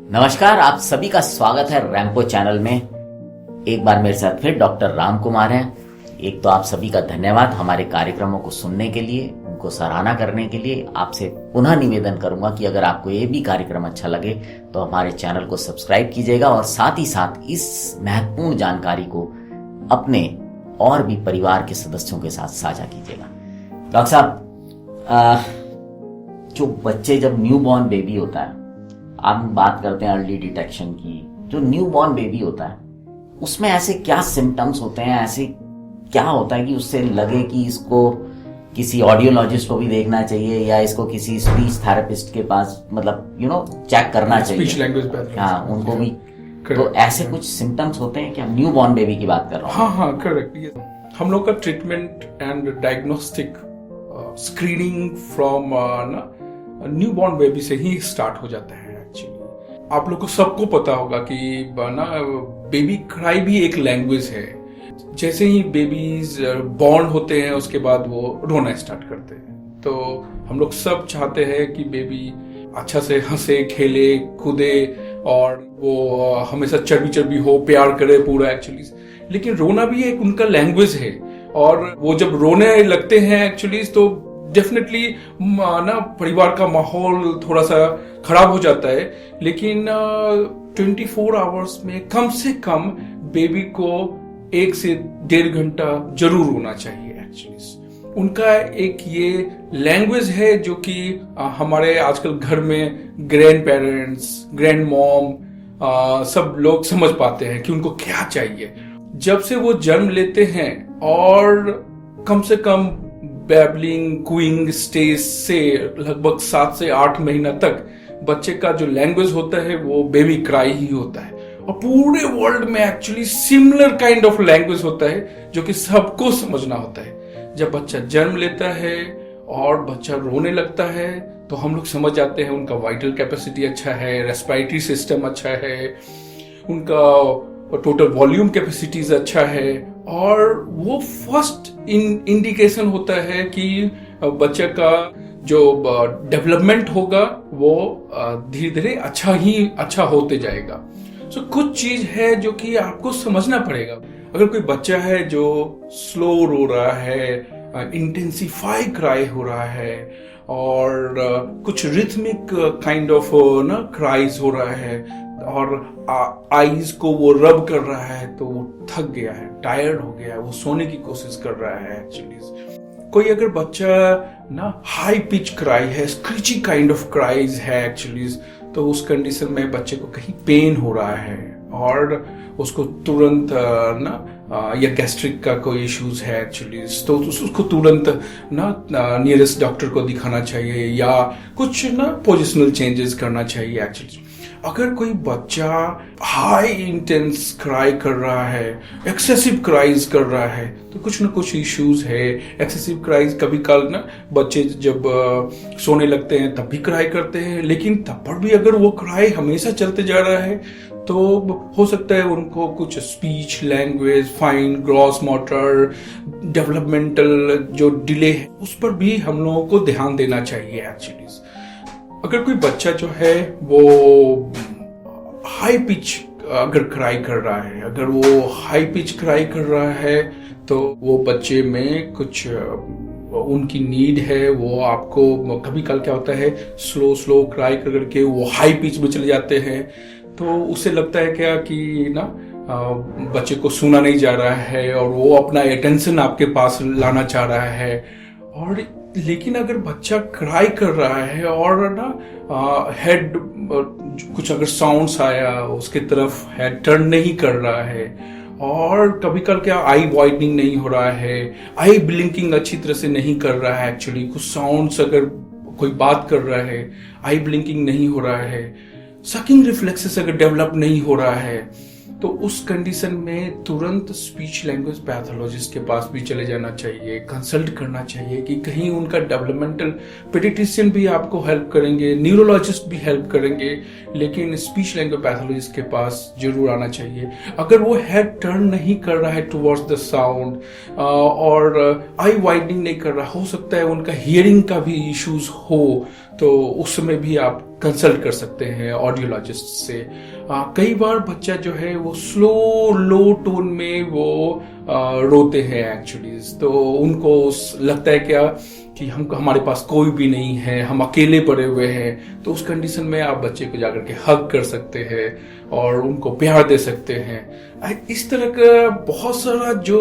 नमस्कार, आप सभी का स्वागत है रैम्पो चैनल में। एक बार मेरे साथ फिर डॉक्टर राम कुमार हैं। एक तो आप सभी का धन्यवाद हमारे कार्यक्रमों को सुनने के लिए, उनको सराहना करने के लिए। आपसे पुनः निवेदन करूंगा कि अगर आपको ये भी कार्यक्रम अच्छा लगे तो हमारे चैनल को सब्सक्राइब कीजिएगा और साथ ही साथ इस महत्वपूर्ण जानकारी को अपने और भी परिवार के सदस्यों के साथ साझा कीजिएगा। डॉक्टर साहब, जो बच्चे जब न्यू बॉर्न बेबी होता है, आप बात करते हैं अर्ली डिटेक्शन की, जो न्यू बॉर्न बेबी होता है उसमें ऐसे क्या सिम्टम्स होते हैं, ऐसे क्या होता है कि उससे लगे कि इसको किसी ऑडियोलॉजिस्ट को भी देखना चाहिए या इसको किसी स्पीच थेरेपिस्ट के पास चेक करना चाहिए, स्पीच लैंग्वेज हाँ उनको भी। तो ऐसे कुछ सिम्टम्स होते हैं क्या? न्यू बॉर्न बेबी की बात कर रहा हूँ। हाँ, करेक्ट। हम लोग का treatment and diagnostic screening from new born baby से ही स्टार्ट हो जाता है। एक्चुअली आप लोग को सबको पता होगा कि बेबी क्राई भी एक लैंग्वेज है। जैसे ही बेबीज बॉर्न होते हैं उसके बाद वो रोना स्टार्ट करते हैं। तो हम लोग सब चाहते हैं कि बेबी अच्छा से हंसे, खेले, कूदे और वो हमेशा चर्बी हो, प्यार करे पूरा एक्चुअली। लेकिन रोना भी एक उनका लैंग्वेज है और वो जब रोने लगते हैं एक्चुअली तो डेफिनेटली परिवार का माहौल थोड़ा सा खराब हो जाता है। लेकिन 24 आवर्स में कम से कम बेबी को 1 से 1.5 घंटा जरूर रोना चाहिए एक्चुअली। उनका एक ये लैंग्वेज है जो कि हमारे आजकल घर में ग्रैंड पेरेंट्स, ग्रैंड मॉम सब लोग समझ पाते हैं कि उनको क्या चाहिए। जब से वो जन्म लेते हैं और कम से कम बैबलिंग, कूइंग स्टेज से लगभग 7 से 8 महीना तक बच्चे का जो लैंग्वेज होता है वो बेबी क्राई ही होता है। और पूरे वर्ल्ड में actually similar kind of language होता है जो कि सबको समझना होता है। जब बच्चा जन्म लेता है और बच्चा रोने लगता है तो हम लोग समझ जाते हैं उनका वाइटल कैपेसिटी अच्छा है, रेस्पिरेटरी सिस्टम अच्छा है, उनका टोटल वॉल्यूम कैपेसिटीज अच्छा है। और वो फर्स्ट इंडिकेशन होता है कि बच्चे का जो डेवलपमेंट होगा वो धीरे धीरे अच्छा होते जाएगा। सो कुछ चीज है जो कि आपको समझना पड़ेगा। अगर कोई बच्चा है जो स्लो रो रहा है, इंटेंसिफाई क्राई हो रहा है और कुछ रिथमिक काइंड ऑफ क्राइज हो रहा है और आईज को वो रब कर रहा है तो वो थक गया है, टायर्ड हो गया है, वो सोने की कोशिश कर रहा है एक्चुअली। कोई अगर बच्चा हाई पिच क्राई है, स्क्रीची काइंड ऑफ क्राइज है एक्चुअली, तो उस कंडीशन में बच्चे को कहीं पेन हो रहा है और उसको तुरंत या गैस्ट्रिक का कोई इश्यूज है एक्चुअली, तो उसको तुरंत नियरेस्ट डॉक्टर को दिखाना चाहिए या कुछ पोजिशनल चेंजेस करना चाहिए एक्चुअली। अगर कोई बच्चा हाई इंटेंस क्राई कर रहा है, एक्सेसिव क्राइज कर रहा है, तो कुछ ना कुछ इश्यूज है। एक्सेसिव क्राइज कभी कल बच्चे जब सोने लगते हैं तब भी क्राई करते हैं, लेकिन तब पर भी अगर वो क्राई हमेशा चलते जा रहा है तो हो सकता है उनको कुछ speech, language, fine, gross motor, developmental जो डिले है उस पर भी हम लोगों को ध्यान देना चाहिए एक्चुअली। अगर कोई बच्चा जो है वो हाई पिच अगर क्राई कर रहा है, अगर वो हाई पिच क्राई कर रहा है तो वो बच्चे में कुछ उनकी नीड है। वो आपको कभी कल क्या होता है, स्लो क्राई करके वो हाई पिच में चले जाते हैं तो उससे लगता है क्या कि बच्चे को सुना नहीं जा रहा है और वो अपना अटेंशन आपके पास लाना चाह रहा है। और लेकिन अगर बच्चा क्राई कर रहा है और हेड कुछ अगर साउंड्स आया उसके तरफ हेड टर्न नहीं कर रहा है और कभी कल क्या आई वाइडनिंग नहीं हो रहा है, आई ब्लिंकिंग अच्छी तरह से नहीं कर रहा है एक्चुअली, कुछ साउंड्स अगर कोई बात कर रहा है आई ब्लिंकिंग नहीं हो रहा है, सकिंग रिफ्लेक्सेस अगर डेवलप नहीं हो रहा है, तो उस कंडीशन में तुरंत स्पीच लैंग्वेज पैथोलॉजिस्ट के पास भी चले जाना चाहिए, कंसल्ट करना चाहिए कि कहीं उनका डेवलपमेंटल पेडिट्रिशियन भी आपको हेल्प करेंगे, न्यूरोलॉजिस्ट भी हेल्प करेंगे, लेकिन स्पीच लैंग्वेज पैथोलॉजिस्ट के पास जरूर आना चाहिए। अगर वो हेड टर्न नहीं कर रहा है टुवर्ड्स द साउंड और आई वाइडनिंग नहीं कर रहा, हो सकता है उनका हियरिंग का भी इश्यूज हो, तो उसमें भी आप कंसल्ट कर सकते हैं ऑडियोलॉजिस्ट से। कई बार बच्चा जो है वो लो टोन में वो रोते हैं एक्चुअली, तो उनको लगता है क्या कि हमारे पास कोई भी नहीं है, हम अकेले पड़े हुए हैं। तो उस कंडीशन में आप बच्चे को जाकर के हग कर सकते हैं और उनको प्यार दे सकते हैं। इस तरह का बहुत सारा जो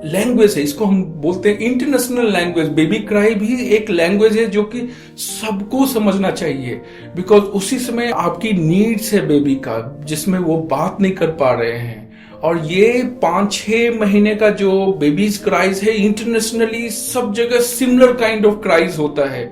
लैंग्वेज है, इसको हम बोलते हैं इंटरनेशनल लैंग्वेज। बेबी क्राई भी एक लैंग्वेज है जो कि सबको समझना चाहिए, बिकॉज उसी समय आपकी नीड्स है बेबी का, जिसमें वो बात नहीं कर पा रहे हैं। और ये 5-6 महीने का जो बेबीज क्राइज है, इंटरनेशनली सब जगह सिमिलर काइंड ऑफ क्राइज होता है।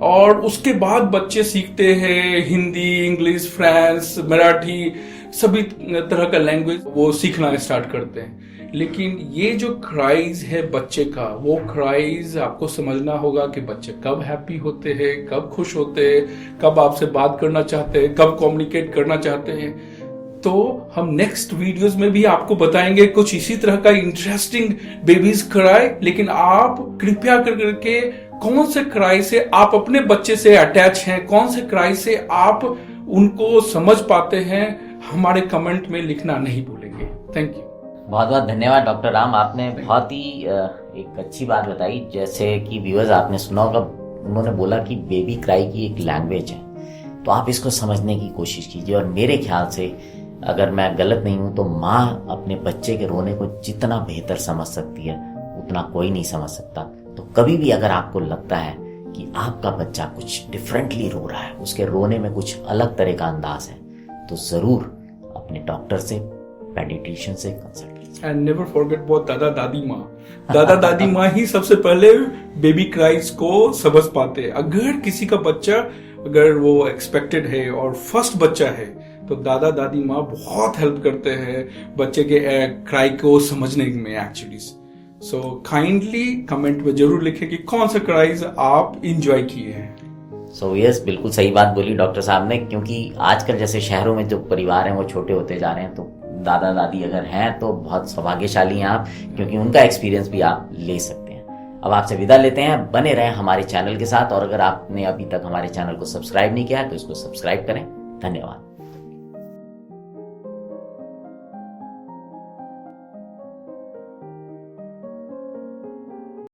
और उसके बाद बच्चे सीखते हैं हिंदी, इंग्लिश, फ्रेंच, मराठी, सभी तरह का लैंग्वेज वो सीखना स्टार्ट करते हैं। लेकिन ये जो क्राइज है बच्चे का, वो क्राइज आपको समझना होगा कि बच्चे कब हैप्पी होते हैं, कब खुश होते हैं, कब आपसे बात करना चाहते हैं, कब कम्युनिकेट करना चाहते हैं। तो हम नेक्स्ट वीडियोस में भी आपको बताएंगे कुछ इसी तरह का इंटरेस्टिंग बेबीज क्राई। लेकिन आप कृपया करके कौन से क्राई से आप अपने बच्चे से अटैच हैं, कौन से क्राई से आप उनको समझ पाते हैं, हमारे कमेंट में लिखना नहीं भूलेंगे। Thank you. बहुत बहुत धन्यवाद डॉक्टर राम, आपने बहुत ही एक अच्छी बात बताई। जैसे कि व्यूअर्स आपने सुना होगा, उन्होंने बोला कि बेबी क्राई की एक लैंग्वेज है, तो आप इसको समझने की कोशिश कीजिए। और मेरे ख्याल से अगर मैं गलत नहीं हूं तो माँ अपने बच्चे के रोने को जितना बेहतर समझ सकती है उतना कोई नहीं समझ सकता। तो कभी भी अगर आपको लगता है कि आपका बच्चा कुछ डिफरेंटली रो रहा है, उसके रोने में कुछ अलग तरह का अंदाज है, तो जरूर अपने डॉक्टर से, पेडिट्रिशियन से कंसल्ट कीजिए। एंड नेवर फॉरगेट अबाउट दादा दादी माँ। दादा दादी माँ ही सबसे पहले बेबी क्राइज को समझ पाते हैं। अगर किसी का बच्चा अगर वो एक्सपेक्टेड है और फर्स्ट बच्चा है, तो दादा दादी माँ बहुत हेल्प करते हैं बच्चे के क्राई को समझने में एक्चुअली। सो काइंडली कमेंट में जरूर लिखें कि कौन सा क्राइज आप इंजॉय किए हैं। सो यस, बिल्कुल सही बात बोली डॉक्टर साहब ने, क्योंकि आजकल जैसे शहरों में जो परिवार हैं वो छोटे होते जा रहे हैं, तो दादा दादी अगर हैं तो बहुत सौभाग्यशाली हैं आप, क्योंकि उनका एक्सपीरियंस भी आप ले सकते हैं। अब आपसे विदा लेते हैं, बने रहें हमारे चैनल के साथ। और अगर आपने अभी तक हमारे चैनल को सब्सक्राइब नहीं किया है तो इसको सब्सक्राइब करें। धन्यवाद।